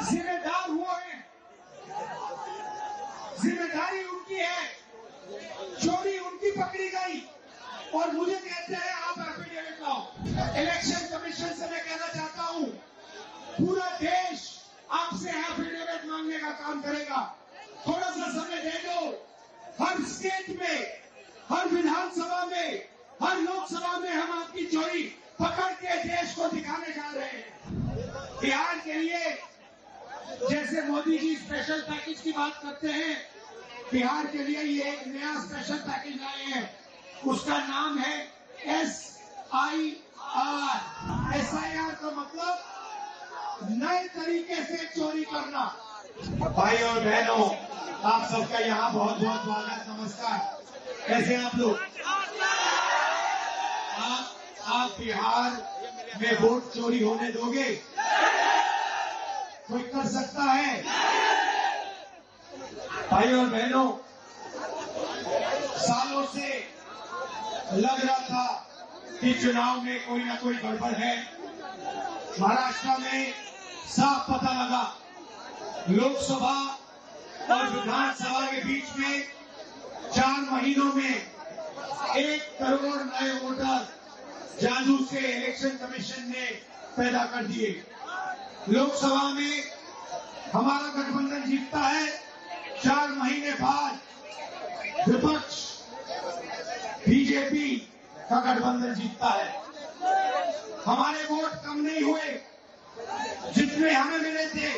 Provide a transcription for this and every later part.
जिम्मेदार वो है, जिम्मेदारी उनकी है, चोरी उनकी पकड़ी गई और मुझे कहते हैं आप एफिडेविट लाओ। इलेक्शन कमीशन से मैं कहना चाहता हूं, पूरा देश आपसे एफिडेविट मांगने का काम करेगा। थोड़ा सा समय दे दो। हर स्टेट में, हर विधानसभा में, हर लोकसभा में हम आपकी चोरी पकड़ के देश को दिखाने जा रहे हैं। बिहार के लिए जैसे मोदी जी स्पेशल पैकेज की बात करते हैं, बिहार के लिए ये एक नया स्पेशल पैकेज लाए हैं। उसका नाम है SIR। SIR का मतलब नए तरीके से चोरी करना। भाई और बहनों, आप सबका यहाँ बहुत बहुत स्वागत, नमस्कार। कैसे आप लोग? आप बिहार में वोट चोरी होने दोगे? कोई कर सकता है? भाई और बहनों, सालों से लग रहा था कि चुनाव में कोई ना कोई गड़बड़ है। महाराष्ट्र में साफ पता लगा, लोकसभा और विधानसभा के बीच में 4 महीनों में 1 करोड़ नए वोटर जादू से इलेक्शन कमीशन ने पैदा कर दिए। लोकसभा में हमारा गठबंधन जीतता है, 4 महीने बाद विपक्ष बीजेपी का गठबंधन जीतता है। हमारे वोट कम नहीं हुए, जितने हमें मिले थे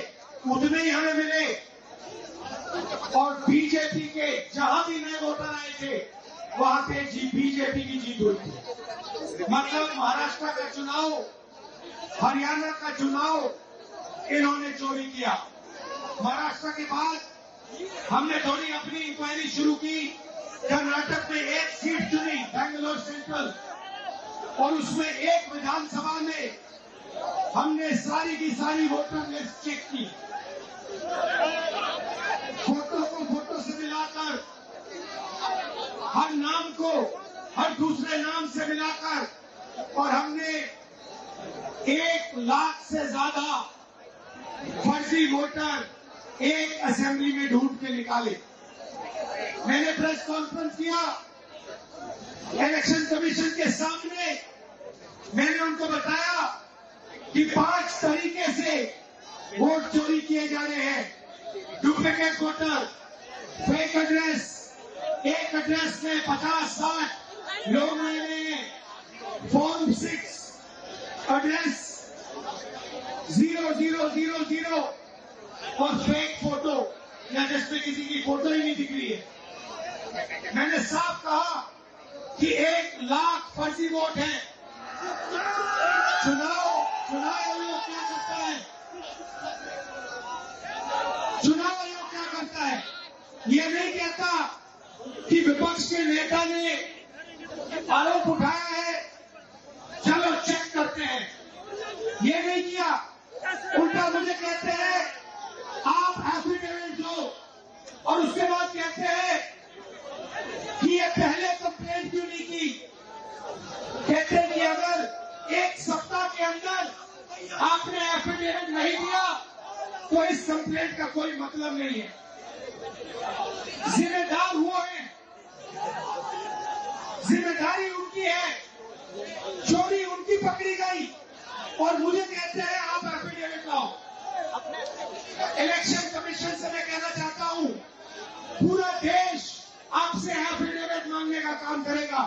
उतने ही हमें मिले और बीजेपी के जहां भी नए वोटर आए थे वहां पे बीजेपी की जीत हुई थी। मतलब महाराष्ट्र का चुनाव, हरियाणा का चुनाव इन्होंने चोरी किया। महाराष्ट्र के बाद हमने थोड़ी अपनी इंक्वायरी शुरू की। कर्नाटक में 1 सीट चुनी, बेंगलोर सेंट्रल, और उसमें 1 विधानसभा में हमने सारी की सारी वोटर लिस्ट चेक की। फोटो को फोटो से मिलाकर, हर नाम को हर दूसरे नाम से मिलाकर, और हमने 1 लाख से ज्यादा फर्जी वोटर एक असेंबली में ढूंढ के निकाले। मैंने प्रेस कॉन्फ्रेंस किया इलेक्शन कमीशन के सामने। मैंने उनको बताया कि 5 तरीके से वोट चोरी किए जा रहे हैं। डुप्लीकेट वोटर, फेक एड्रेस, एक एड्रेस में 50-60 लोग रह रहे हैं, फॉर्म 6 एड्रेस 0000 और फेक फोटो, या जिसमें किसी की फोटो ही नहीं दिख रही है। मैंने साफ कहा कि 1 लाख फर्जी वोट है। चुनाव आयोग क्या करता है? चुनाव आयोग क्या करता है? ये नहीं कहता कि विपक्ष के नेता ने आरोप उठाया है, चलो चेक करते हैं। ये नहीं किया, उल्टा मुझे कहते हैं आप एफिडेविट दो, और उसके बाद कहते हैं कि ये पहले कंप्लेंट क्यों नहीं की। कहते हैं कि अगर 1 सप्ताह के अंदर आपने एफिडेविट नहीं दिया तो इस कंप्लेंट का कोई मतलब नहीं है। जिम्मेदार वो है, जिम्मेदारी उनकी है, चोरी उनकी पकड़ी गई और मुझे कहते हैं आप एफिडेविट लाओ। इलेक्शन कमीशन से मैं कहना चाहता हूं, पूरा देश आपसे एफिडेविट मांगने का काम करेगा।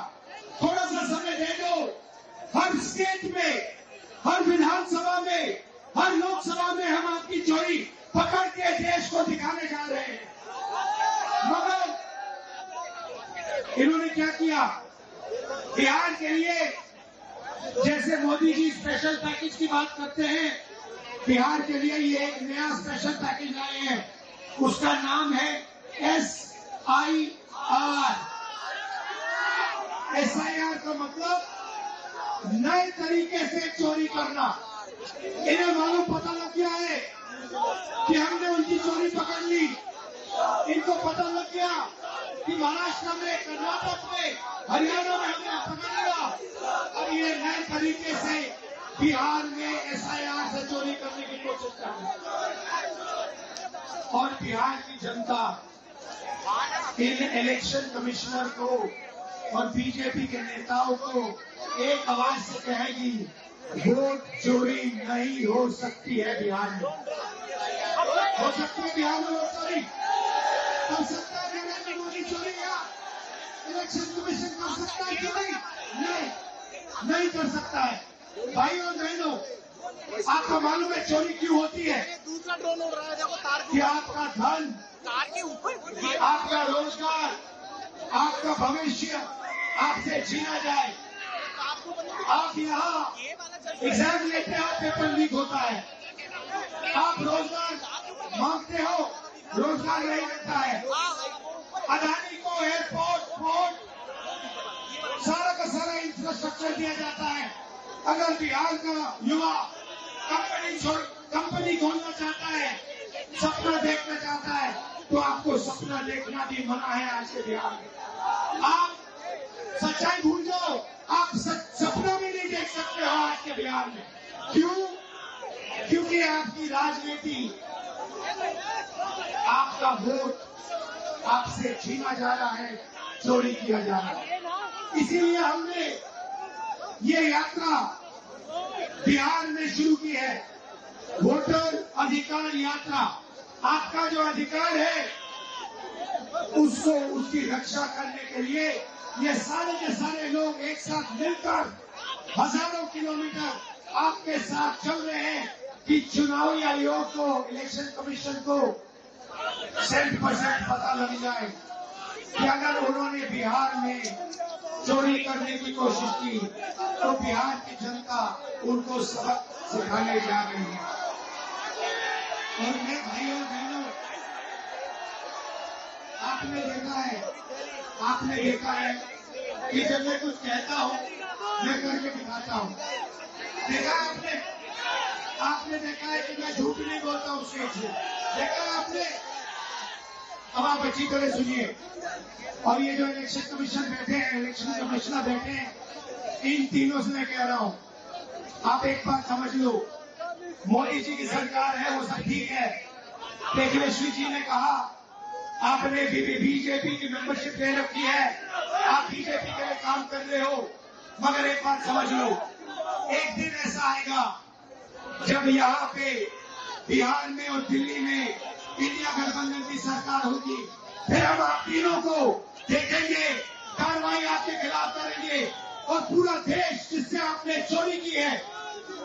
थोड़ा सा समय दे दो। हर स्टेट में, हर विधानसभा में, हर लोकसभा में हम आपकी चोरी पकड़ के देश को दिखाने जा रहे हैं। मगर इन्होंने क्या किया? बिहार के लिए जैसे मोदी जी स्पेशल पैकेज की बात करते हैं, बिहार के लिए ये एक नया स्पेशल पैकेज लाए हैं। उसका नाम है SIR। SIR का मतलब नए तरीके से चोरी करना। इन्हें मालूम पता लग गया है कि हमने उनकी चोरी पकड़ ली। इनको पता लग गया कि महाराष्ट्र में, कर्नाटक में, हरियाणा में हमने पकड़ लिया। अब ये नए तरीके से बिहार में SIR से चोरी करने की कोशिश कर रहे हैं। और बिहार की जनता इन इलेक्शन कमिश्नर को और बीजेपी के नेताओं को एक आवाज से कहेगी, वोट चोरी नहीं हो सकती है बिहार में। हो सकती है बिहार में वोट चोरी? कर सकता है नरेंद्र मोदी चोरी? या इलेक्शन कमीशन कर सकता है चोरी? नहीं कर सकता है। भाइयों और बहनों, आपको मालूम है चोरी क्यों होती है? दूसरा ड्रोन उड़ रहा है, देखो तार कि आपका धन, तार के ऊपर, आपका रोजगार, आपका भविष्य आपसे छीना जाए। आप यहाँ एग्जाम लेते हो, पेपर लीक होता है। आप रोजगार मांगते हो, रोजगार नहीं मिलता है। अदानी को एयरपोर्ट, पोर्ट, सारा का सारा इंफ्रास्ट्रक्चर दिया जाता है। अगर बिहार का युवा कंपनी खोलना चाहता है, सपना देखना चाहता है, तो आपको सपना देखना भी मना है आज के बिहार में। आप सच्चाई भूल जाओ, आप सपना भी नहीं देख सकते हो आज के बिहार में। क्यों? क्योंकि आपकी राजनीति, आपका वोट आपसे छीना जा रहा है, चोरी किया जा रहा है। इसीलिए हमने ये यात्रा बिहार में शुरू की है, वोटर अधिकार यात्रा। आपका जो अधिकार है उसको, उसकी रक्षा करने के लिए ये सारे के सारे लोग एक साथ मिलकर हजारों किलोमीटर आपके साथ चल रहे हैं कि चुनावी आयोग को, इलेक्शन कमीशन को 100% पता लग जाए कि अगर उन्होंने बिहार में चोरी करने की कोशिश की तो बिहार की जनता उनको सबक सिखाने जा रही है। और मैं भाइयों बहनों, आपने देखा है कि जब मैं कुछ कहता हूँ मैं करके दिखाता हूँ। देखा आपने देखा है कि मैं झूठ नहीं बोलता हूँ स्टेज से। देखा है आपने? अब आप अच्छी तरह सुनिए। और ये जो इलेक्शन कमीशन बैठे हैं, इलेक्शन कमिश्नर बैठे हैं, इन तीनों से मैं कह रहा हूँ, आप एक बात समझ लो, मोदी जी की सरकार है वो सब ठीक है। तेजस्वी जी ने कहा आपने बीजेपी की मेंबरशिप ले रखी है, आप बीजेपी के लिए काम कर रहे हो, मगर एक बात समझ लो, एक दिन ऐसा आएगा जब यहाँ पे बिहार में और दिल्ली में इंडिया गठबंधन की सरकार होगी, फिर हम आप तीनों को देखेंगे, कार्रवाई आपके खिलाफ करेंगे और पूरा देश जिससे आपने चोरी की है।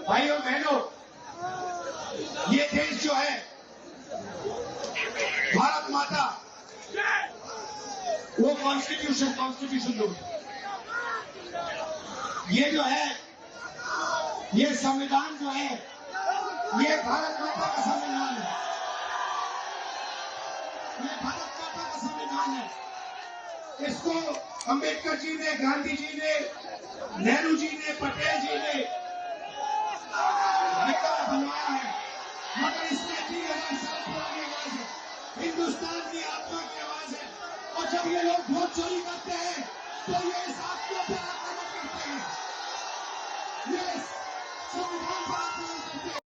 भाइयों बहनों, ये देश जो है, भारत माता, वो कॉन्स्टिट्यूशन दो, ये जो है, ये संविधान जो है, ये भारत माता का संविधान है। ये भारत माता का संविधान है। इसको अंबेडकर जी ने, गांधी जी ने, नेहरू जी ने, पटेल जी ने बनवाया है, मगर इसमें 3000 साल पुरानी आवाज है, हिंदुस्तान की आत्मा की आवाज है। और जब ये लोग वोट चोरी करते हैं तो ये इस आत्मा पर आक्रमण करते हैं, ये संविधान पर आक्रमण करते हैं।